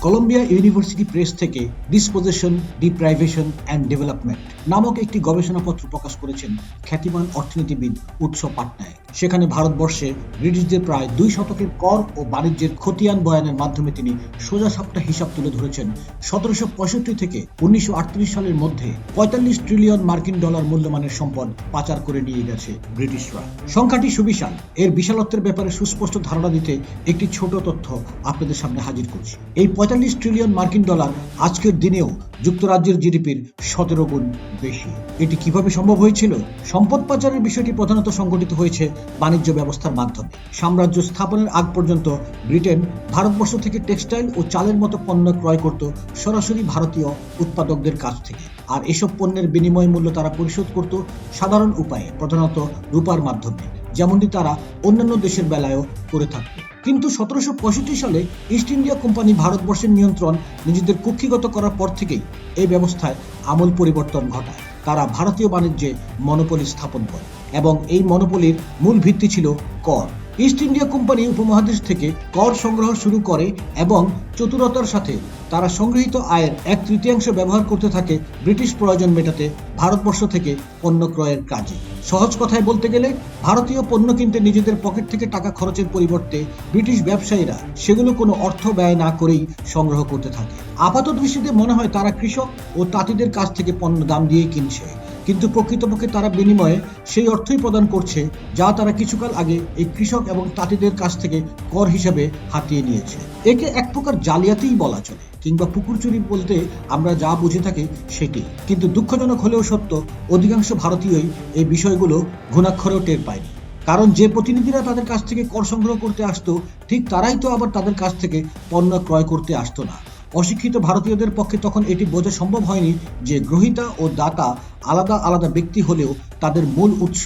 Colombia university press থেকে disposition, deprivation and development নামক একটি গবেষণাপত্র প্রকাশ করেছেন খ্যাতিমান অর্থনীতিবিদ উৎস পাটনায়ক। সেখানে ভারতবর্ষে ব্রিটিশদের প্রায় 2 শতকের কর ও বাণিজ্যের খতিয়ান বয়ানের মাধ্যমে তিনি সোজা সাপটা হিসাব তুলে ধরেছেন 1765 থেকে 1938 সালের মধ্যে 45 ট্রিলিয়ন মার্কিন ডলার মূল্যমানের সম্পদ পাচার করে নিয়ে গেছে ব্রিটিশরা। সংখ্যাটি সুবিশাল। এর বিশালত্বের ব্যাপারে সুস্পষ্ট ধারণা দিতে একটি ছোট তথ্য আপনাদের সামনে হাজির করছি। এই 45 ট্রিলিয়ন মার্কিন ডলার আজকের দিনেও যুক্তরাজ্যের জিডিপির 17 গুণ বেশি। এটি কিভাবে সম্ভব হয়েছিল? সম্পদ পাচারের বিষয়টি প্রধানত সংঘটিত হয়েছে বাণিজ্য ব্যবস্থার মাধ্যমে। সাম্রাজ্য স্থাপনের আগ পর্যন্ত ব্রিটেন ভারতবর্ষ থেকে টেক্সটাইল ও চালের মতো পণ্য ক্রয় করত সরাসরি ভারতীয় উৎপাদকদের কাছ থেকে, আর এসব পণ্যের বিনিময় মূল্য তারা পরিশোধ করত সাধারণ উপায়ে, প্রধানত রূপার মাধ্যমে, যেমনটি তারা অন্যান্য দেশের বেলায়ও করে থাকত। কিন্তু 1765 সালে ইস্ট ইন্ডিয়া কোম্পানি ভারতবর্ষের নিয়ন্ত্রণ নিজেদের কুক্ষিগত করার পর থেকেই এই ব্যবস্থায় আমূল পরিবর্তন ঘটায়। তারা ভারতীয় বাণিজ্যে মনোপলি স্থাপন করে এবং এই মনোপলির মূল ভিত্তি ছিল কর। ইস্ট ইন্ডিয়া কোম্পানি উপমহাদেশ থেকে কর সংগ্রহ শুরু করে এবং চতুরতার সাথে তারা সংগৃহীত আয়ের 1/3 ব্যবহার করতে থাকে ব্রিটিশ প্রয়োজন মেটাতে ভারতবর্ষ থেকে পণ্য ক্রয়ের কাজে। সহজ কথায় বলতে গেলে ভারতীয় পণ্য কিনতে নিজেদের পকেট থেকে টাকা খরচের পরিবর্তে ব্রিটিশ ব্যবসায়ীরা সেগুলো কোনো অর্থ ব্যয় না করেই সংগ্রহ করতে থাকে। আপাত দৃষ্টিতে মনে হয় তারা কৃষক ও তাঁতিদের কাছ থেকে পণ্য দাম দিয়েই কিনছে, কিন্তু প্রকৃতপক্ষে তারা বিনিময়ে সেই অর্থই প্রদান করছে যা তারা কিছুকাল আগে এই কৃষক এবং তাঁতিদের কাছ থেকে কর হিসাবে হাতিয়ে নিয়েছে। একে এক প্রকার জালিয়াতিই বলা চলে, কিংবা পুকুর চুরি বলতে আমরা যা বুঝে থাকি সেটি। কিন্তু দুঃখজনক হলেও সত্য, অধিকাংশ ভারতীয়ই এই বিষয়গুলো ঘুণাক্ষরেও টের পায়নি। কারণ যে প্রতিনিধিরা তাদের কাছ থেকে কর সংগ্রহ করতে আসতো, ঠিক তারাই তো আবার তাদের কাছ থেকে পণ্য ক্রয় করতে আসতো না। অশিক্ষিত ভারতীয়দের পক্ষে তখন এটি বোঝা সম্ভব হয়নি যে গ্রহীতা ও দাতা আলাদা আলাদা ব্যক্তি হলেও তাদের মূল উৎস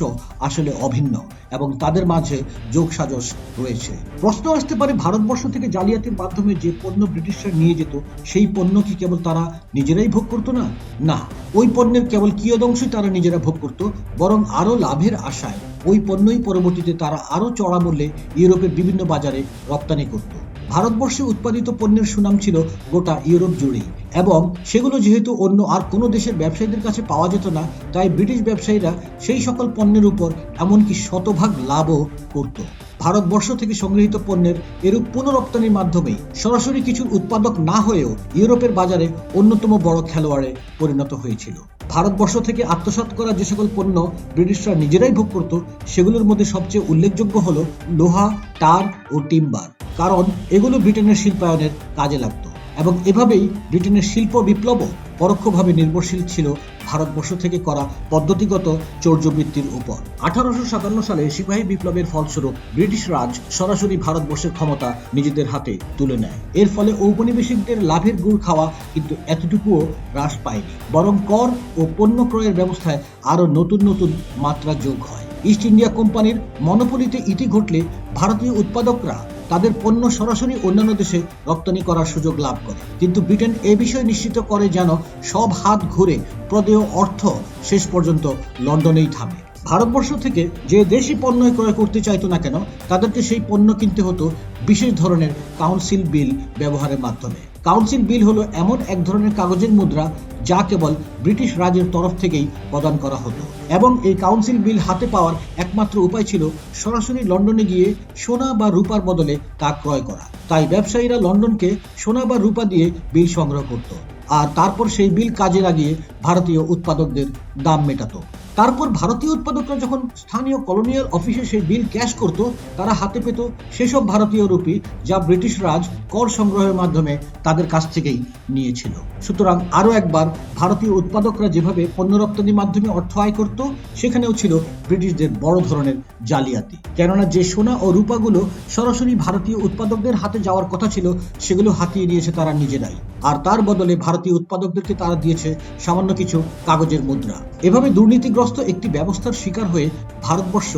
আসলে অভিন্ন এবং তাদের মাঝে যোগসাজশ রয়েছে। প্রশ্ন আসতে পারে, ভারতবর্ষ থেকে জালিয়াতির মাধ্যমে যে পণ্য ব্রিটিশরা নিয়ে যেত সেই পণ্য কি কেবল তারা নিজেরাই ভোগ করতো না? না, ওই পণ্যের কেবল কিয়দংশই তারা নিজেরা ভোগ করত, বরং আরো লাভের আশায় ওই পণ্যই পরবর্তীতে তারা আরো চড়া মূল্যে ইউরোপের বিভিন্ন বাজারে রপ্তানি করত। ভারতবর্ষে উৎপাদিত পণ্যের সুনাম ছিল গোটা ইউরোপ জুড়েই, এবং সেগুলো যেহেতু অন্য আর কোনো দেশের ব্যবসায়ীদের কাছে পাওয়া যেত না, তাই ব্রিটিশ ব্যবসায়ীরা সেই সকল পণ্যের উপর এমনকি শতভাগ লাভও করত। ভারতবর্ষ থেকে সংগৃহীত পণ্যের এরূপ পুনরপ্তানির মাধ্যমেই সরাসরি কিছু উৎপাদক না হয়েও ইউরোপের বাজারে অন্যতম বড় খেলোয়াড়ে পরিণত হয়েছিল। ভারতবর্ষ থেকে আত্মসাৎ করা যে সকল পণ্য ব্রিটিশরা নিজেরাই ভোগ করত, সেগুলোর মধ্যে সবচেয়ে উল্লেখযোগ্য হলো লোহা, টার ও টিম্বার, কারণ এগুলো ব্রিটেনের শিল্পায়নের কাজে লাগতো। এবং এভাবেই ব্রিটেনের শিল্প বিপ্লবও পরোক্ষভাবে নির্ভরশীল ছিল ভারতবর্ষ থেকে করা পদ্ধতিগত চৌর্যবৃত্তির উপর। 1857 সালে সিপাহী বিপ্লবের ফলস্বরূপ ব্রিটিশ রাজ সরাসরি ভারতবর্ষের ক্ষমতা নিজেদের হাতে তুলে নেয়। এর ফলে ঔপনিবেশিকদের লাভের গুড় খাওয়া কিন্তু এতটুকুও হ্রাস পায়নি, বরং কর ও পণ্য ক্রয়ের ব্যবস্থায় আরো নতুন নতুন মাত্রা যোগ হয়। ইস্ট ইন্ডিয়া কোম্পানির মনোপলিতে ইতি ঘটলে ভারতীয় উৎপাদকরা তাদের পণ্য সরাসরি অন্যান্য দেশে রপ্তানি করার সুযোগ লাভ করে, কিন্তু ব্রিটেন এ বিষয়ে নিশ্চিত করে যেন সব হাত ঘুরে প্রদেয় অর্থ শেষ পর্যন্ত লন্ডনেই থামে। ভারতবর্ষ থেকে যে দেশি পণ্য ক্রয় করতে চাইতো না কেন, তাদেরকে সেই পণ্য কিনতে হতো বিশেষ ধরনের কাউন্সিল বিল ব্যবহারের মাধ্যমে। কাউন্সিল বিল হলো এমন এক ধরনের কাগজের মুদ্রা যা কেবল ব্রিটিশ রাজের তরফ থেকেই প্রদান করা হতো, এবং এই কাউন্সিল বিল হাতে পাওয়ার একমাত্র উপায় ছিল সরাসরি লন্ডনে গিয়ে সোনা বা রূপার বদলে তা ক্রয় করা। তাই ব্যবসায়ীরা লন্ডনকে সোনা বা রূপা দিয়ে বিল সংগ্রহ করত, আর তারপর সেই বিল কাজে লাগিয়ে ভারতীয় উৎপাদকদের দাম মেটাতো। তারপর ভারতীয় উৎপাদকরা যখন স্থানীয় কলোনিয়াল অফিসে সেই বিল ক্যাশ করত, তারা হাতে পেত সেসব ভারতীয় রুপি যা ব্রিটিশ রাজ কর সংগ্রহের মাধ্যমে তাদের কাছ থেকেই নিয়েছিল। সুতরাং আরো একবার ভারতীয় উৎপাদকরা যেভাবে পণ্য রপ্তানির মাধ্যমে অর্থ আয় করত, সেখানেও ছিল ব্রিটিশদের বড় ধরনের জালিয়াতি। কেননা যে সোনা ও রূপাগুলো সরাসরি ভারতীয় উৎপাদকদের হাতে যাওয়ার কথা ছিল, সেগুলো হাতিয়ে নিয়েছে তারা নিজেরাই, আর তার বদলে ভারতীয় উৎপাদকদেরকে তারা দিয়েছে সামান্য কিছু কাগজের মুদ্রা। এভাবে দুর্নীতিগ্রস্ত একটি ব্যবস্থার শিকার হয়ে ভারতবর্ষ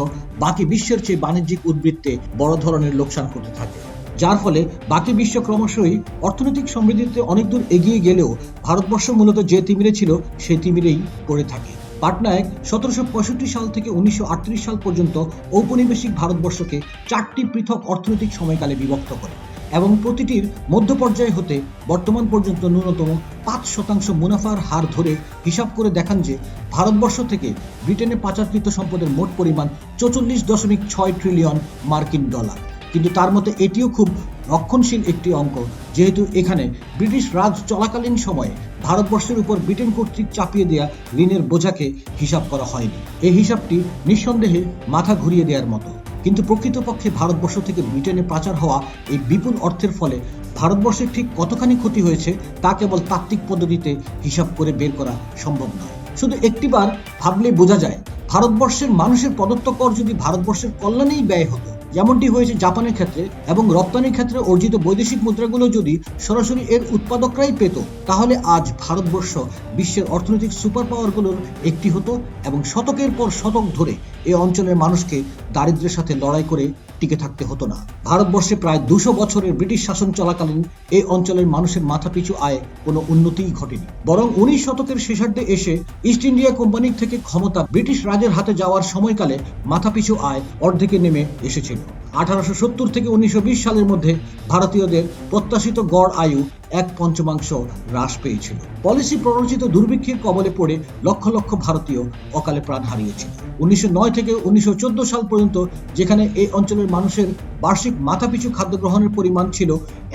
বাকি বিশ্বের চেয়ে বাণিজ্যিক উদ্বৃত্তে বড় ধরনের লোকসান করতে থাকে, যার ফলে বাকি বিশ্ব ক্রমশই অর্থনৈতিক সমৃদ্ধিতে অনেক দূর এগিয়ে গেলেও ভারতবর্ষ মূলত যে তিমিরে ছিল সেই তিমিরেই পড়ে থাকে। পাটনায়ক 1765 সাল থেকে 1938 সাল পর্যন্ত ঔপনিবেশিক ভারতবর্ষকে 4টি পৃথক অর্থনৈতিক সময়কালে বিভক্ত করে। এবং প্রতিটির মধ্যপর্যায় হতে বর্তমান পর্যন্ত ন্যূনতম 5% মুনাফার হার ধরে হিসাব করে দেখান যে ভারতবর্ষ থেকে ব্রিটেনে পাচারকৃত সম্পদের মোট পরিমাণ 44.6 ট্রিলিয়ন মার্কিন ডলার। কিন্তু তার মতে এটিও খুব রক্ষণশীল একটি অঙ্ক, যেহেতু এখানে ব্রিটিশ রাজ চলাকালীন সময়ে ভারতবর্ষের উপর ব্রিটেন কর্তৃক চাপিয়ে দেওয়া ঋণের বোঝাকে হিসাব করা হয়নি। এই হিসাবটি নিঃসন্দেহে মাথা ঘুরিয়ে দেওয়ার মতো। কিন্তু প্রকৃতপক্ষে ভারতবর্ষ থেকে ব্রিটেনে পাচার হওয়া এই বিপুল অর্থের ফলে ভারতবর্ষের ঠিক কতখানি ক্ষতি হয়েছে তা কেবল তাত্ত্বিক পদ্ধতিতে হিসাব করে বের করা সম্ভব নয়। শুধু একটিবার ভাবলে বোঝা যায়, ভারতবর্ষের মানুষের প্রদত্ত কর যদি ভারতবর্ষের কল্যাণেই ব্যয় হতো, যেমনটি হয়েছে জাপানের ক্ষেত্রে, এবং রপ্তানির ক্ষেত্রে অর্জিত বৈদেশিক মুদ্রাগুলো যদি সরাসরি এর উৎপাদকরাই পেত, তাহলে আজ ভারতবর্ষ বিশ্বের অর্থনৈতিক সুপার পাওয়ারগুলোর একটি হতো এবং শতকের পর শতক ধরে এই অঞ্চলের মানুষকে দারিদ্র্যের সাথে লড়াই করে টিকে থাকতে হতো না। ভারতবর্ষে প্রায় 200 বছরের ব্রিটিশ শাসন চলাকালীন এই অঞ্চলের মানুষের মাথাপিছু আয়ে কোনো উন্নতিই ঘটেনি, বরং 19 শতকের শেষার্ধে এসে ইস্ট ইন্ডিয়া কোম্পানির থেকে ক্ষমতা ব্রিটিশ রাজের হাতে যাওয়ার সময়কালে মাথাপিছু আয় অর্ধেকে নেমে এসেছিল। 1870 থেকে 1920 সালের মধ্যে ভারতীয়দের প্রত্যাশিত গড় আয়ু 1/5 হ্রাস পেয়েছিল। পলিসি প্ররোচিত দুর্ভিক্ষের কবলে পড়ে লক্ষ লক্ষ ভারতীয় অকালে প্রাণ হারিয়েছিল। 1909 থেকে 1914 সাল পর্যন্ত যেখানে এই অঞ্চলের মানুষের বার্ষিক মাথাপিছু খাদ্য গ্রহণের পরিমাণ ছিল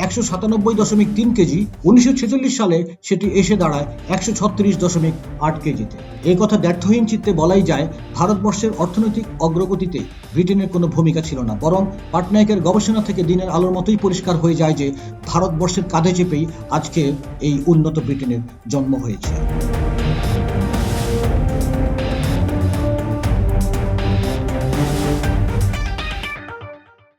197.3 কেজি, 1946 সালে সেটি এসে দাঁড়ায় 136.8 কেজিতে। এই কথা দ্ব্যর্থহীন চিত্তে বলাই যায়, ভারতবর্ষের অর্থনৈতিক অগ্রগতিতে ব্রিটেনের কোনো ভূমিকা ছিল না, বরং পাটনায়কের গবেষণা থেকে দিনের আলোর মতোই পরিষ্কার হয়ে যায় যে ভারতবর্ষের কাঁধে চেপেই আজকে এই উন্নত ব্রিটেনের জন্ম হয়েছে।